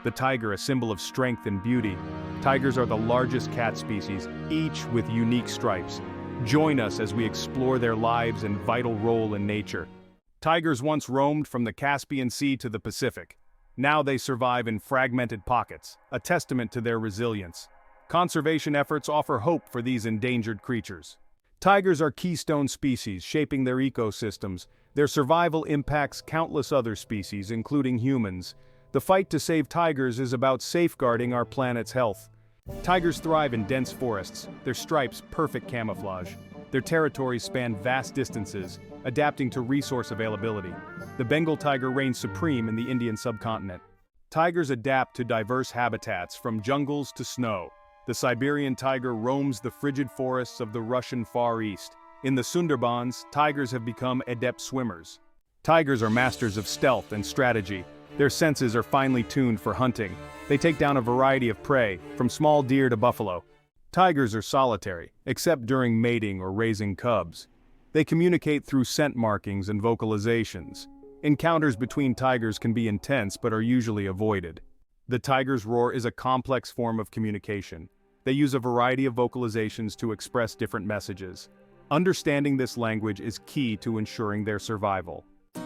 The tiger, a symbol of strength and beauty. Tigers are the largest cat species, each with unique stripes. Join us as we explore their lives and vital role in nature. Tigers once roamed from the Caspian Sea to the Pacific. Now they survive in fragmented pockets, a testament to their resilience. Conservation efforts offer hope for these endangered creatures. Tigers are keystone species shaping their ecosystems. Their survival impacts countless other species, including humans. The fight to save tigers is about safeguarding our planet's health. Tigers thrive in dense forests, their stripes perfect camouflage. Their territories span vast distances, adapting to resource availability. The Bengal tiger reigns supreme in the Indian subcontinent. Tigers adapt to diverse habitats, from jungles to snow. The Siberian tiger roams the frigid forests of the Russian Far East. In the Sundarbans, tigers have become adept swimmers. Tigers are masters of stealth and strategy. Their senses are finely tuned for hunting. They take down a variety of prey, from small deer to buffalo. Tigers are solitary, except during mating or raising cubs. They communicate through scent markings and vocalizations. Encounters between tigers can be intense but are usually avoided. The tiger's roar is a complex form of communication. They use a variety of vocalizations to express different messages. Understanding this language is key to ensuring their survival.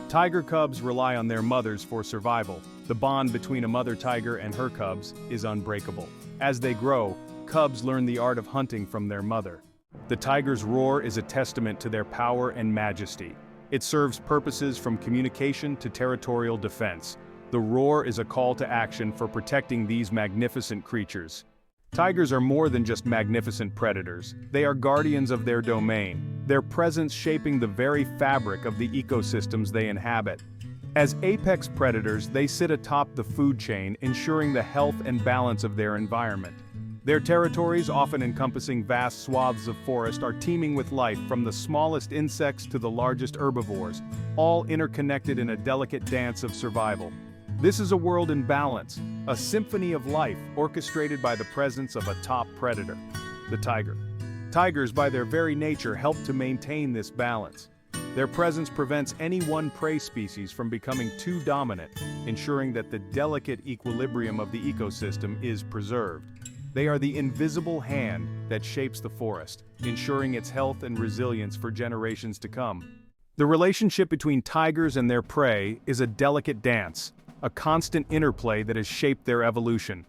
Tiger cubs rely on their mothers for survival. The bond between a mother tiger and her cubs is unbreakable. As they grow, cubs learn the art of hunting from their mother. The tiger's roar is a testament to their power and majesty. It serves purposes from communication to territorial defense. The roar is a call to action for protecting these magnificent creatures. Tigers are more than just magnificent predators. They are guardians of their domain, their presence shaping the very fabric of the ecosystems they inhabit. As apex predators, they sit atop the food chain, ensuring the health and balance of their environment. Their territories, often encompassing vast swaths of forest, are teeming with life, from the smallest insects to the largest herbivores, all interconnected in a delicate dance of survival. This is a world in balance, a symphony of life orchestrated by the presence of a top predator, the tiger. Tigers, by their very nature, help to maintain this balance. Their presence prevents any one prey species from becoming too dominant, ensuring that the delicate equilibrium of the ecosystem is preserved. They are the invisible hand that shapes the forest, ensuring its health and resilience for generations to come. The relationship between tigers and their prey is a delicate dance, a constant interplay that has shaped their evolution.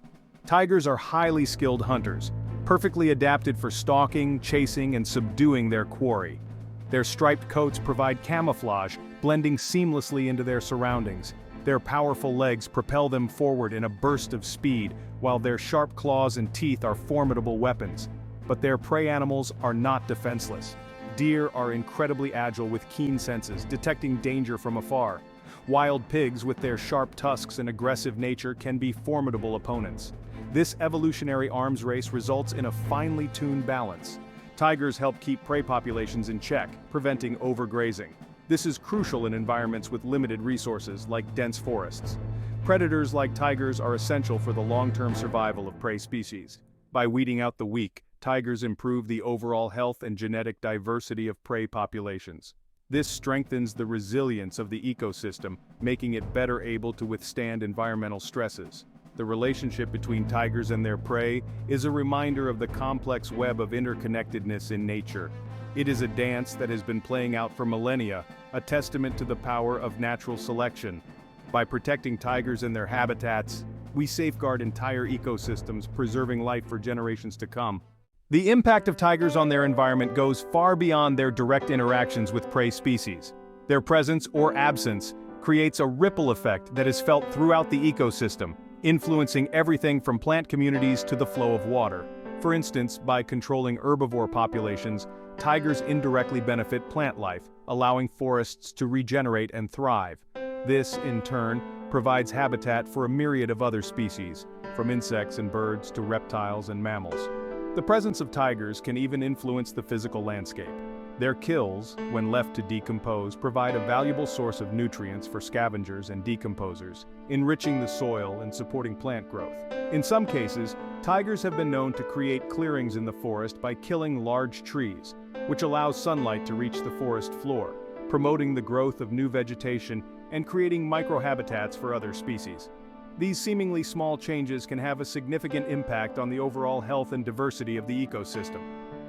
Tigers are highly skilled hunters, perfectly adapted for stalking, chasing, and subduing their quarry. Their striped coats provide camouflage, blending seamlessly into their surroundings. Their powerful legs propel them forward in a burst of speed, while their sharp claws and teeth are formidable weapons. But their prey animals are not defenseless. Deer are incredibly agile with keen senses, detecting danger from afar. Wild pigs, with their sharp tusks and aggressive nature, can be formidable opponents. This evolutionary arms race results in a finely tuned balance. Tigers help keep prey populations in check, preventing overgrazing. This is crucial in environments with limited resources, like dense forests. Predators like tigers are essential for the long-term survival of prey species. By weeding out the weak, tigers improve the overall health and genetic diversity of prey populations. This strengthens the resilience of the ecosystem, making it better able to withstand environmental stresses. The relationship between tigers and their prey is a reminder of the complex web of interconnectedness in nature. It is a dance that has been playing out for millennia, a testament to the power of natural selection. By protecting tigers and their habitats, we safeguard entire ecosystems, preserving life for generations to come. The impact of tigers on their environment goes far beyond their direct interactions with prey species. Their presence or absence creates a ripple effect that is felt throughout the ecosystem, influencing everything from plant communities to the flow of water. For instance, by controlling herbivore populations, tigers indirectly benefit plant life, allowing forests to regenerate and thrive. This, in turn, provides habitat for a myriad of other species, from insects and birds to reptiles and mammals. The presence of tigers can even influence the physical landscape. Their kills, when left to decompose, provide a valuable source of nutrients for scavengers and decomposers, enriching the soil and supporting plant growth. In some cases, tigers have been known to create clearings in the forest by killing large trees, which allows sunlight to reach the forest floor, promoting the growth of new vegetation and creating microhabitats for other species. These seemingly small changes can have a significant impact on the overall health and diversity of the ecosystem.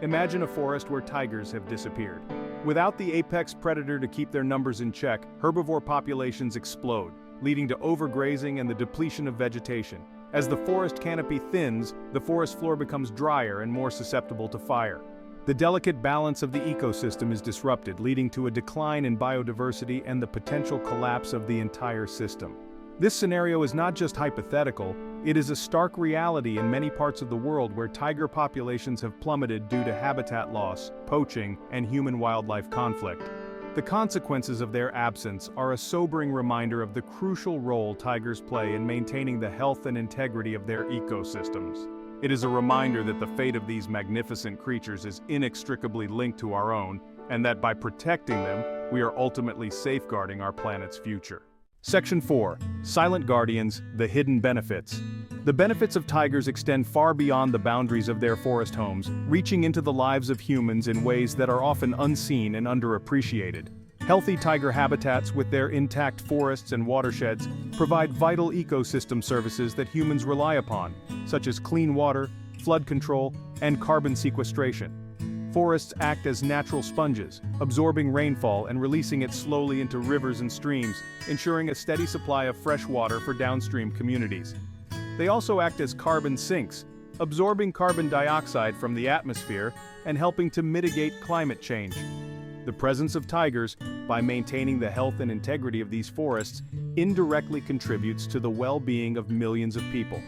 Imagine a forest where tigers have disappeared. Without the apex predator to keep their numbers in check, herbivore populations explode, leading to overgrazing and the depletion of vegetation. As the forest canopy thins, the forest floor becomes drier and more susceptible to fire. The delicate balance of the ecosystem is disrupted, leading to a decline in biodiversity and the potential collapse of the entire system. This scenario is not just hypothetical, it is a stark reality in many parts of the world where tiger populations have plummeted due to habitat loss, poaching, and human-wildlife conflict. The consequences of their absence are a sobering reminder of the crucial role tigers play in maintaining the health and integrity of their ecosystems. It is a reminder that the fate of these magnificent creatures is inextricably linked to our own, and that by protecting them, we are ultimately safeguarding our planet's future. Section 4. Silent Guardians, the Hidden Benefits. The benefits of tigers extend far beyond the boundaries of their forest homes, reaching into the lives of humans in ways that are often unseen and underappreciated. Healthy tiger habitats with their intact forests and watersheds provide vital ecosystem services that humans rely upon, such as clean water, flood control, and carbon sequestration. Forests act as natural sponges, absorbing rainfall and releasing it slowly into rivers and streams, ensuring a steady supply of fresh water for downstream communities. They also act as carbon sinks, absorbing carbon dioxide from the atmosphere and helping to mitigate climate change. The presence of tigers, by maintaining the health and integrity of these forests, indirectly contributes to the well-being of millions of people.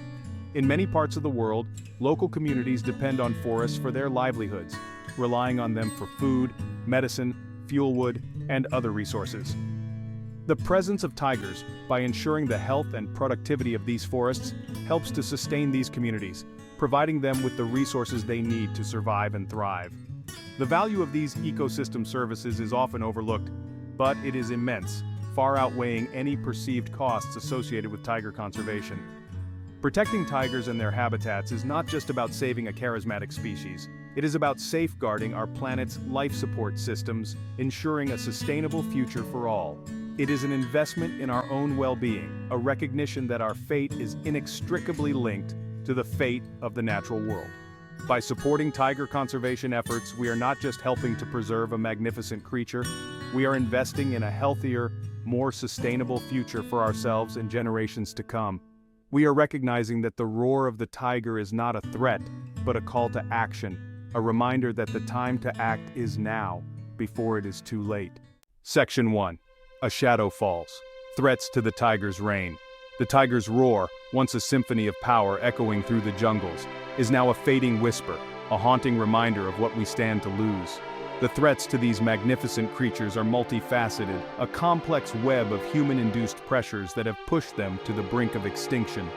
In many parts of the world, local communities depend on forests for their livelihoods, relying on them for food, medicine, fuel wood, and other resources. The presence of tigers, by ensuring the health and productivity of these forests, helps to sustain these communities, providing them with the resources they need to survive and thrive. The value of these ecosystem services is often overlooked, but it is immense, far outweighing any perceived costs associated with tiger conservation. Protecting tigers and their habitats is not just about saving a charismatic species. It is about safeguarding our planet's life support systems, ensuring a sustainable future for all. It is an investment in our own well-being, a recognition that our fate is inextricably linked to the fate of the natural world. By supporting tiger conservation efforts, we are not just helping to preserve a magnificent creature, we are investing in a healthier, more sustainable future for ourselves and generations to come. We are recognizing that the roar of the tiger is not a threat, but a call to action, a reminder that the time to act is now, before it is too late. Section 1. A Shadow Falls. Threats to the tiger's reign. The tiger's roar, once a symphony of power echoing through the jungles, is now a fading whisper, a haunting reminder of what we stand to lose. The threats to these magnificent creatures are multifaceted, a complex web of human-induced pressures that have pushed them to the brink of extinction.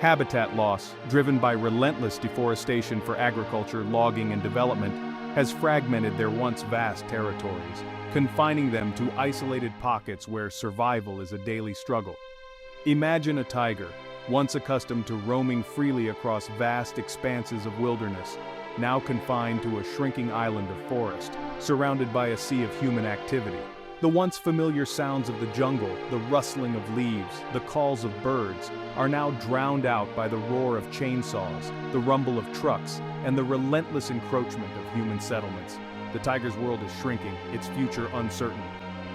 Habitat loss, driven by relentless deforestation for agriculture, logging, and development, has fragmented their once vast territories, confining them to isolated pockets where survival is a daily struggle. Imagine a tiger, once accustomed to roaming freely across vast expanses of wilderness, now confined to a shrinking island of forest, surrounded by a sea of human activity. The once familiar sounds of the jungle, the rustling of leaves, the calls of birds, are now drowned out by the roar of chainsaws, the rumble of trucks, and the relentless encroachment of human settlements. The tiger's world is shrinking, its future uncertain.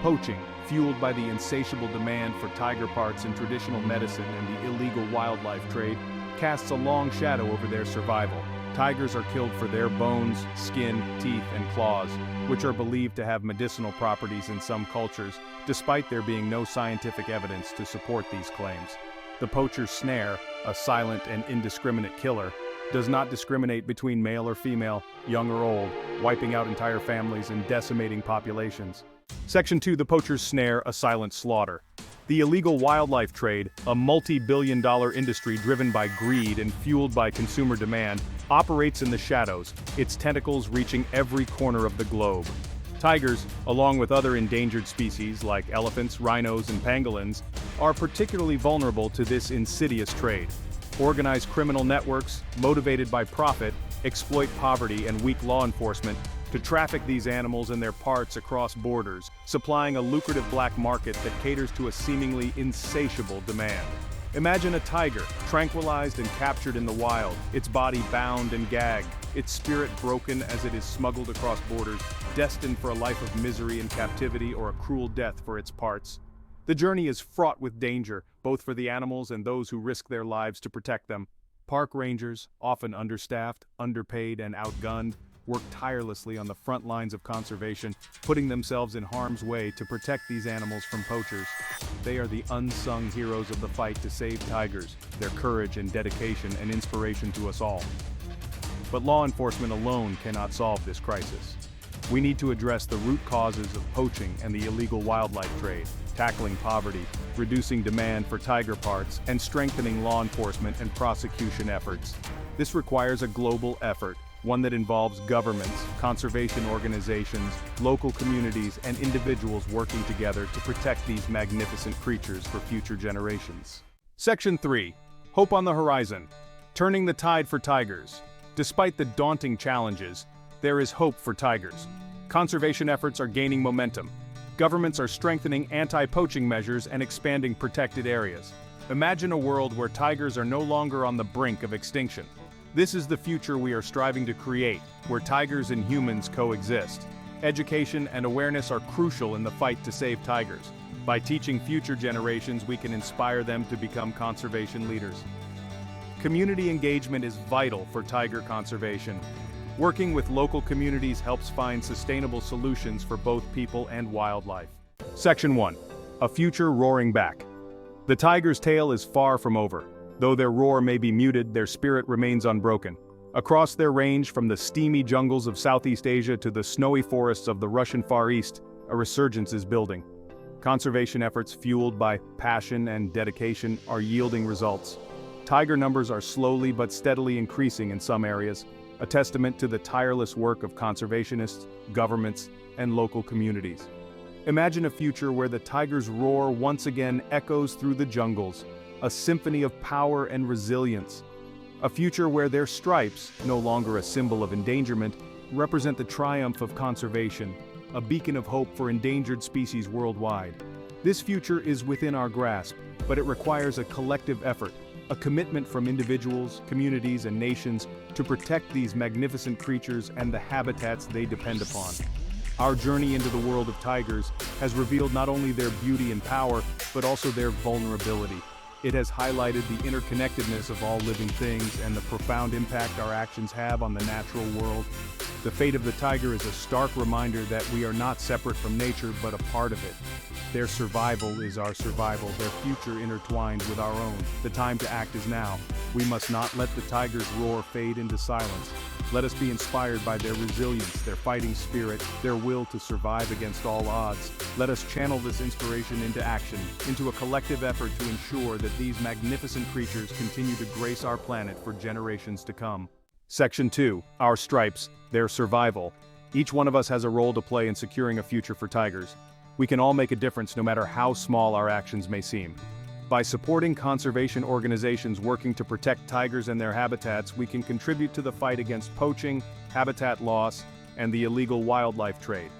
Poaching, fueled by the insatiable demand for tiger parts in traditional medicine and the illegal wildlife trade, casts a long shadow over their survival. Tigers are killed for their bones, skin, teeth, and claws, which are believed to have medicinal properties in some cultures, despite there being no scientific evidence to support these claims. The poacher's snare, a silent and indiscriminate killer, does not discriminate between male or female, young or old, wiping out entire families and decimating populations. Section 2. The poacher's snare, a silent slaughter. The illegal wildlife trade, a multi-billion-dollar industry driven by greed and fueled by consumer demand, operates in the shadows, its tentacles reaching every corner of the globe. Tigers, along with other endangered species like elephants, rhinos, and pangolins, are particularly vulnerable to this insidious trade. Organized criminal networks, motivated by profit, exploit poverty and weak law enforcement to traffic these animals and their parts across borders, supplying a lucrative black market that caters to a seemingly insatiable demand. Imagine a tiger, tranquilized and captured in the wild, its body bound and gagged, its spirit broken as it is smuggled across borders, destined for a life of misery and captivity or a cruel death for its parts. The journey is fraught with danger, both for the animals and those who risk their lives to protect them. Park rangers, often understaffed, underpaid, and outgunned, work tirelessly on the front lines of conservation, putting themselves in harm's way to protect these animals from poachers. They are the unsung heroes of the fight to save tigers, their courage and dedication an inspiration to us all. But law enforcement alone cannot solve this crisis. We need to address the root causes of poaching and the illegal wildlife trade, tackling poverty, reducing demand for tiger parts, and strengthening law enforcement and prosecution efforts. This requires a global effort, one that involves governments, conservation organizations, local communities, and individuals working together to protect these magnificent creatures for future generations. Section 3. Hope on the horizon. Turning the tide for tigers. Despite the daunting challenges, there is hope for tigers. Conservation efforts are gaining momentum. Governments are strengthening anti-poaching measures and expanding protected areas. Imagine a world where tigers are no longer on the brink of extinction. This is the future we are striving to create, where tigers and humans coexist. Education and awareness are crucial in the fight to save tigers. By teaching future generations, we can inspire them to become conservation leaders. Community engagement is vital for tiger conservation. Working with local communities helps find sustainable solutions for both people and wildlife. Section 1. A future roaring back. The tiger's tale is far from over. Though their roar may be muted, their spirit remains unbroken. Across their range, from the steamy jungles of Southeast Asia to the snowy forests of the Russian Far East, a resurgence is building. Conservation efforts fueled by passion and dedication are yielding results. Tiger numbers are slowly but steadily increasing in some areas, a testament to the tireless work of conservationists, governments, and local communities. Imagine a future where the tiger's roar once again echoes through the jungles, a symphony of power and resilience. A future where their stripes, no longer a symbol of endangerment, represent the triumph of conservation, a beacon of hope for endangered species worldwide. This future is within our grasp, but it requires a collective effort, a commitment from individuals, communities, and nations to protect these magnificent creatures and the habitats they depend upon. Our journey into the world of tigers has revealed not only their beauty and power, but also their vulnerability. It has highlighted the interconnectedness of all living things and the profound impact our actions have on the natural world. The fate of the tiger is a stark reminder that we are not separate from nature, but a part of it. Their survival is our survival, their future intertwined with our own. The time to act is now. We must not let the tiger's roar fade into silence. Let us be inspired by their resilience, their fighting spirit, their will to survive against all odds. Let us channel this inspiration into action, into a collective effort to ensure that these magnificent creatures continue to grace our planet for generations to come. Section 2. Our stripes, their survival. Each one of us has a role to play in securing a future for tigers. We can all make a difference no matter how small our actions may seem. By supporting conservation organizations working to protect tigers and their habitats, we can contribute to the fight against poaching, habitat loss, and the illegal wildlife trade.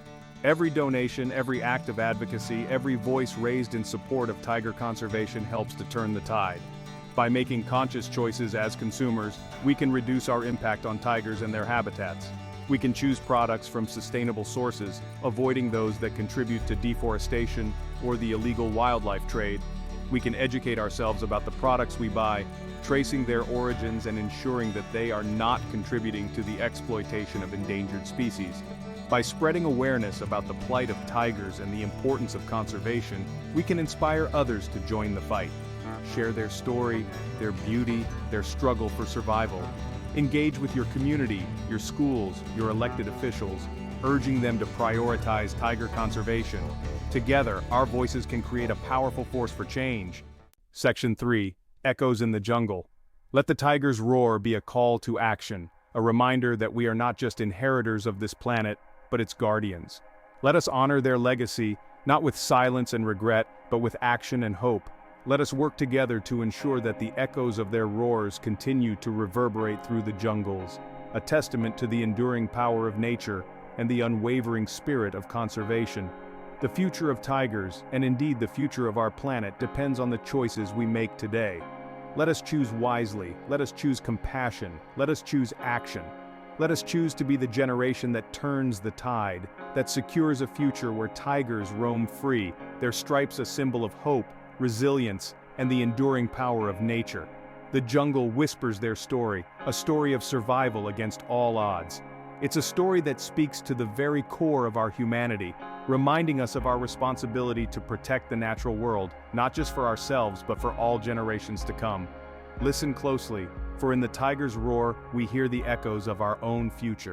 Every donation, every act of advocacy, every voice raised in support of tiger conservation helps to turn the tide. By making conscious choices as consumers, we can reduce our impact on tigers and their habitats. We can choose products from sustainable sources, avoiding those that contribute to deforestation or the illegal wildlife trade. We can educate ourselves about the products we buy, tracing their origins and ensuring that they are not contributing to the exploitation of endangered species. By spreading awareness about the plight of tigers and the importance of conservation, we can inspire others to join the fight. Share their story, their beauty, their struggle for survival. Engage with your community, your schools, your elected officials, urging them to prioritize tiger conservation. Together, our voices can create a powerful force for change. Section 3. Echoes in the jungle. Let the tiger's roar be a call to action, a reminder that we are not just inheritors of this planet, but its guardians. Let us honor their legacy, not with silence and regret, but with action and hope. Let us work together to ensure that the echoes of their roars continue to reverberate through the jungles, a testament to the enduring power of nature and the unwavering spirit of conservation. The future of tigers, and indeed the future of our planet, depends on the choices we make today. Let us choose wisely, let us choose compassion, let us choose action. Let us choose to be the generation that turns the tide, that secures a future where tigers roam free, their stripes a symbol of hope, resilience, and the enduring power of nature. The jungle whispers their story, a story of survival against all odds. It's a story that speaks to the very core of our humanity, reminding us of our responsibility to protect the natural world, not just for ourselves but for all generations to come. Listen closely, for in the tiger's roar we hear the echoes of our own future.